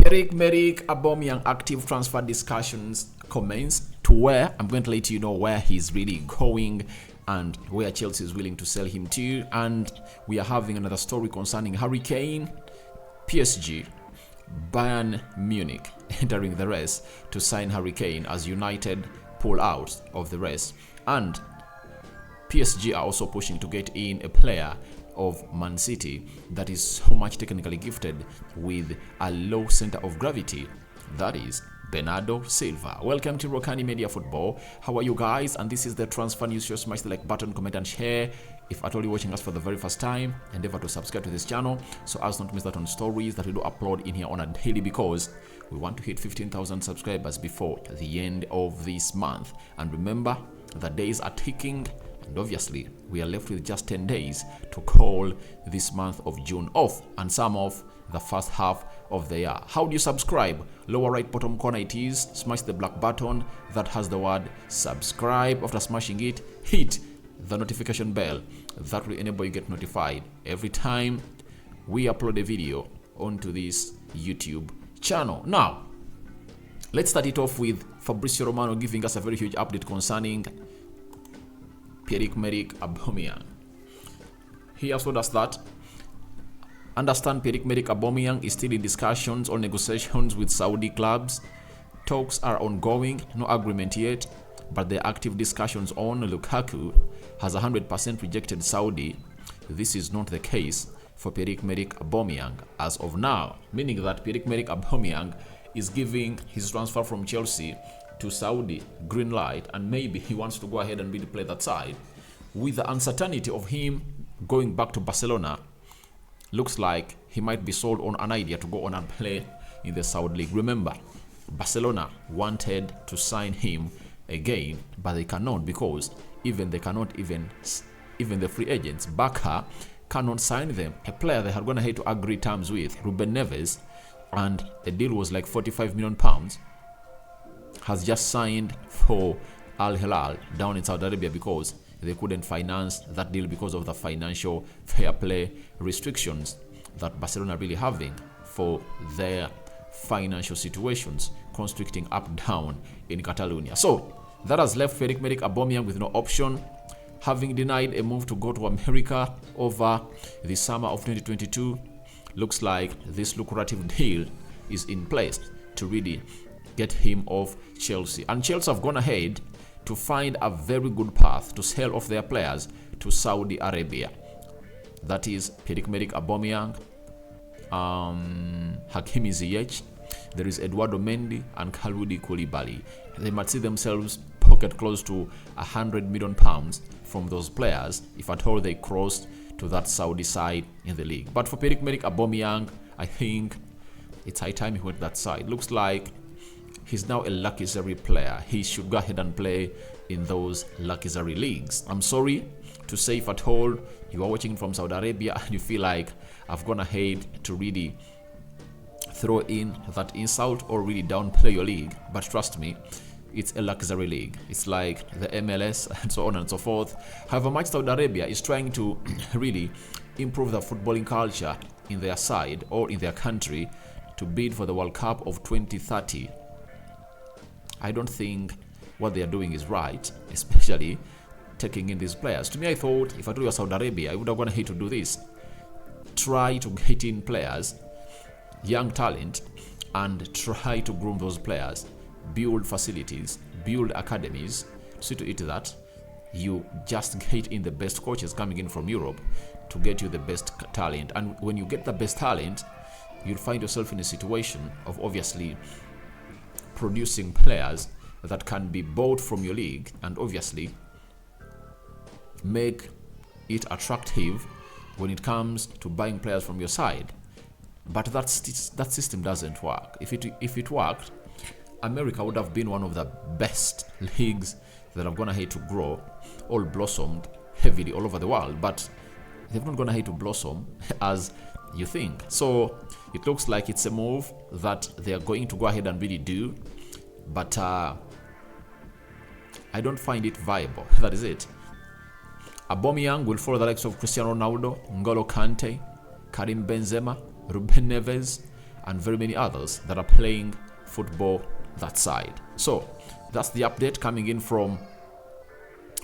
Pierre-Emerick Aubameyang active transfer discussions commence to where I'm going to let you know where he's really going and where Chelsea is willing to sell him to. And we are having another story concerning Harry Kane, PSG, Bayern Munich entering the race to sign Harry Kane as United pull out of the race. And PSG are also pushing to get in a player of Man City that is so much technically gifted with a low center of gravity, that is Bernardo Silva. Welcome to Rokani Media Football. How are you guys? And this is the transfer news show. Smash the like button, comment and share. If at all you're watching us for the very first time, endeavor to subscribe to this channel so as not to miss out on stories that we do upload in here on a daily, because we want to hit 15,000 subscribers before the end of this month. And remember, the days are ticking. And obviously, we are left with just 10 days to call this month of June off and some of the first half of the year. How do you subscribe? Lower right bottom corner it is. Smash the black button that has the word subscribe. After smashing it, hit the notification bell. That will enable you get notified every time we upload a video onto this YouTube channel. Now, let's start it off with Fabrizio Romano giving us a very huge update concerning Pierre-Emerick Aubameyang. He has told us that understand Pierre-Emerick Aubameyang is still in discussions or negotiations with Saudi clubs. Talks are ongoing, no agreement yet, but the active discussions on Lukaku has 100% rejected Saudi. This is not the case for Pierre-Emerick Aubameyang as of now, meaning that Pierre-Emerick Aubameyang is giving his transfer from Chelsea to Saudi green light, and maybe he wants to go ahead and really play that side. With the uncertainty of him going back to Barcelona, looks like he might be sold on an idea to go on and play in the Saudi League. Remember, Barcelona wanted to sign him again, but they cannot, because even the free agents, Barca, cannot sign them. A player they had gone ahead to agree terms with, Ruben Neves, and the deal was like £45 million, has just signed for Al Hilal down in Saudi Arabia because they couldn't finance that deal because of the financial fair play restrictions that Barcelona are really having for their financial situations, constricting up down in Catalonia. So that has left Pierre-Emerick Aubameyang with no option, having denied a move to go to America over the summer of 2022. Looks like this lucrative deal is in place to really get him off Chelsea. And Chelsea have gone ahead to find a very good path to sell off their players to Saudi Arabia. That is Pierre-Emerick Aubameyang, Hakimi Ziyech, there is Eduardo Mendy and Kalidou Koulibaly. They might see themselves pocket close to £100 million from those players if at all they crossed to that Saudi side in the league. But for Pierre-Emerick Aubameyang, I think it's high time he went that side. Looks like he's now a luxury player. He should go ahead and play in those luxury leagues. I'm sorry to say, if at all you are watching from Saudi Arabia and you feel like I've gone ahead to really throw in that insult or really downplay your league, but trust me, it's a luxury league. It's like the MLS and so on and so forth. However much Saudi Arabia is trying to really improve the footballing culture in their side or in their country to bid for the World Cup of 2030, I don't think what they are doing is right, especially taking in these players. To me, I thought if I do your Saudi Arabia, I would have gone ahead to do this. Try to get in players, young talent, and try to groom those players. Build facilities, build academies, see to it that you just get in the best coaches coming in from Europe to get you the best talent. And when you get the best talent, you'll find yourself in a situation of obviously producing players that can be bought from your league and obviously make it attractive when it comes to buying players from your side. But that system doesn't work. If it worked, America would have been one of the best leagues that have gone ahead to grow, all blossomed heavily all over the world, but they've not gone ahead to blossom as you think. So it looks like it's a move that they are going to go ahead and really do, but I don't find it viable. That is it. Aubameyang will follow the likes of Cristiano Ronaldo, N'Golo Kante, Karim Benzema, Ruben Neves, and very many others that are playing football that side. So that's the update coming in from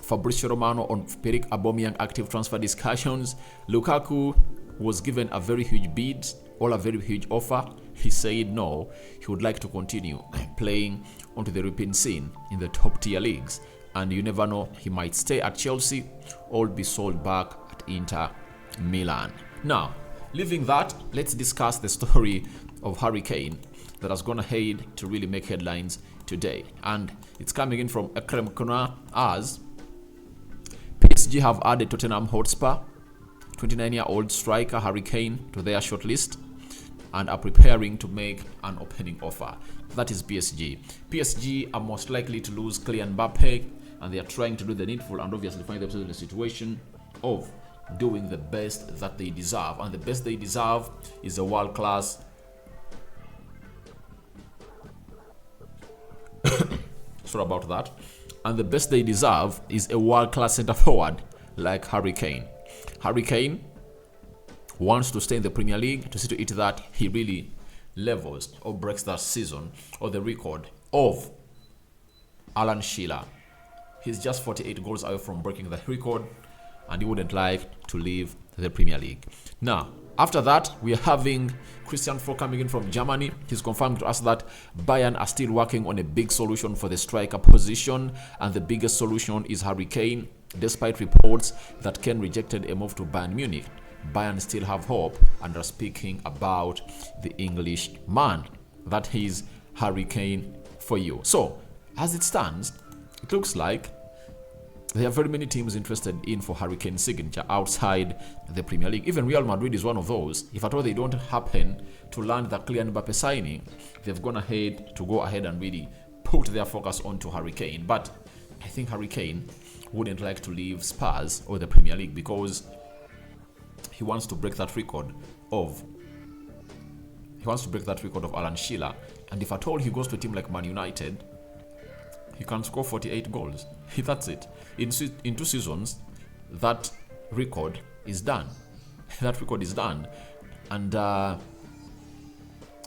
Fabrizio Romano on Pierre Aubameyang active transfer discussions. Lukaku was given a very huge bid or a very huge offer. He said no, he would like to continue playing onto the European scene in the top tier leagues, and you never know, he might stay at Chelsea or be sold back at Inter Milan. Now, leaving that, let's discuss the story of Harry Kane that has gone ahead to really make headlines today, and it's coming in from Ekrem Kuna as PSG have added Tottenham Hotspur 29-year-old striker Harry Kane to their shortlist and are preparing to make an opening offer. That is PSG. PSG are most likely to lose Kylian Mbappe, and they are trying to do the needful and obviously find themselves in a situation of doing the best that they deserve. And the best they deserve is a world-class sorry about that. And the best they deserve is a world-class center forward like Harry Kane. Harry Kane wants to stay in the Premier League to see to it that he really levels or breaks that season or the record of Alan Shearer. He's just 48 goals away from breaking the record, and he wouldn't like to leave the Premier League. Now, after that, we are having Christian Froh coming in from Germany. He's confirmed to us that Bayern are still working on a big solution for the striker position, and the biggest solution is Harry Kane. Despite reports that Kane rejected a move to Bayern Munich, Bayern still have hope and are speaking about the English man. That is Harry Kane for you. So, as it stands, it looks like there are very many teams interested in for Harry Kane's signature outside the Premier League. Even Real Madrid is one of those. If at all they don't happen to land the Kylian Mbappe signing, they've gone ahead to go ahead and really put their focus onto Harry Kane. But I think Harry Kane wouldn't like to leave Spurs or the Premier League because he wants to break that record of Alan Shearer. And if at all he goes to a team like Man United, he can score 48 goals. That's it. In 2 seasons, that record is done. That record is done. And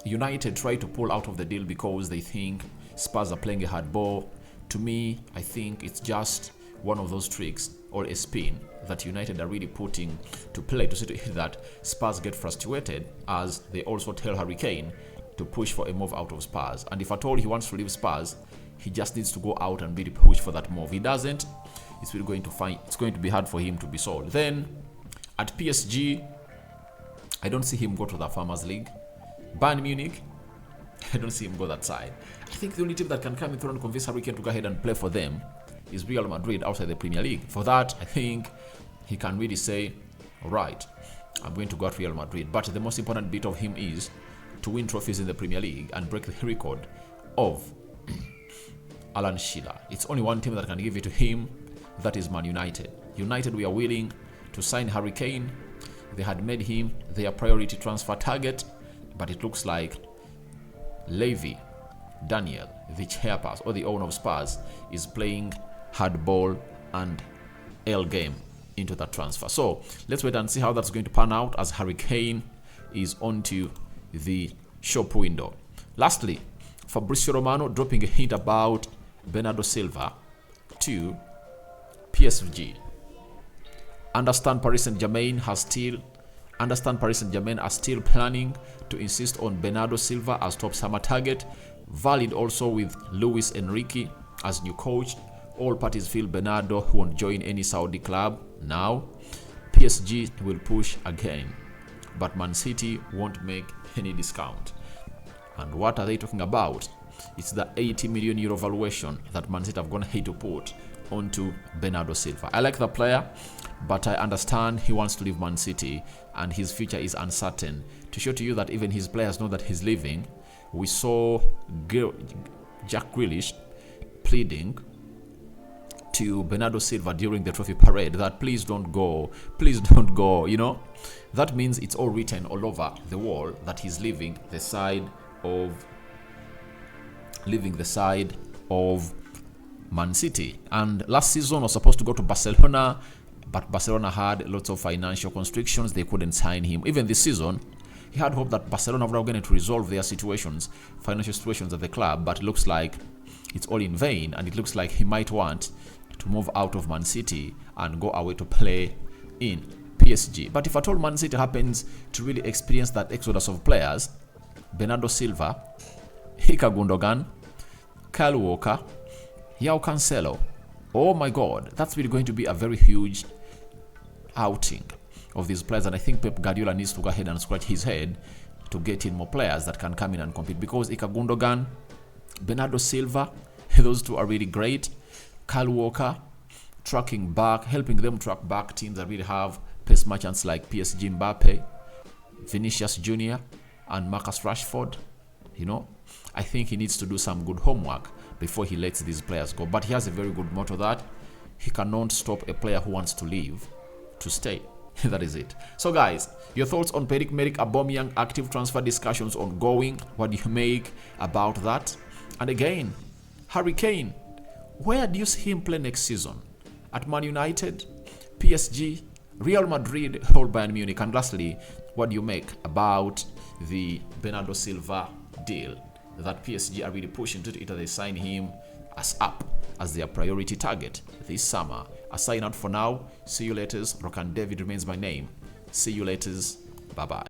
United try to pull out of the deal because they think Spurs are playing a hard ball. To me, I think it's just one of those tricks or a spin that United are really putting to play to see to that Spurs get frustrated, as they also tell Harry Kane to push for a move out of Spurs. And if at all he wants to leave Spurs, he just needs to go out and really push for that move. He doesn't, it's going to be hard for him to be sold. Then at PSG, I don't see him go to the Farmers League. Bayern Munich, I don't see him go that side. I think the only team that can come in through and convince Harry Kane to go ahead and play for them is Real Madrid outside the Premier League. For that, I think he can really say, all right, I'm going to go at Real Madrid. But the most important bit of him is to win trophies in the Premier League and break the record of Alan Shearer. It's only one team that can give it to him, that is Man United. United were willing to sign Harry Kane. They had made him their priority transfer target, but it looks like Levy Daniel, the chairperson or the owner of Spurs, is playing hardball and L game into that transfer. So let's wait and see how that's going to pan out as Harry Kane is onto the shop window. Lastly, Fabrizio Romano dropping a hint about Bernardo Silva to PSG. Understand Paris Saint-Germain are still planning to insist on Bernardo Silva as top summer target. Valid also with Luis Enrique as new coach. All parties feel Bernardo won't join any Saudi club now. PSG will push again, but Man City won't make any discount. And what are they talking about? It's the 80 million euro valuation that Man City have gone ahead to put onto Bernardo Silva. I like the player, but I understand he wants to leave Man City and his future is uncertain. To show to you that even his players know that he's leaving, we saw Jack Grealish pleading to Bernardo Silva during the trophy parade that please don't go, you know. That means it's all written all over the wall that he's leaving the side of Man City. And last season was supposed to go to Barcelona, but Barcelona had lots of financial constrictions. They couldn't sign him. Even this season, He had hope that Barcelona were going to resolve their situations, financial situations at the club, but it looks like it's all in vain, and it looks like he might want to move out of Man City and go away to play in PSG. But if at all Man City happens to really experience that exodus of players, Bernardo Silva, Ilkay Gundogan, Kyle Walker, João Cancelo, oh my god, that's really going to be a very huge outing of these players, and I think Pep Guardiola needs to go ahead and scratch his head to get in more players that can come in and compete, because Ilkay Gundogan, Bernardo Silva, those two are really great. Kyle Walker, tracking back, helping them track back teams that really have pace merchants like PSG Mbappe, Vinicius Jr., and Marcus Rashford. You know, I think he needs to do some good homework before he lets these players go. But he has a very good motto that he cannot stop a player who wants to leave to stay. That is it. So guys, your thoughts on Pierre-Emerick Aubameyang active transfer discussions ongoing. What do you make about that? And again, Harry Kane, where do you see him play next season? At Man United, PSG, Real Madrid, or Bayern Munich? And lastly, what do you make about the Bernardo Silva deal that PSG are really pushing to either they sign him as their priority target this summer? A sign out for now. See you later. Rokani David remains my name. See you later. Bye bye.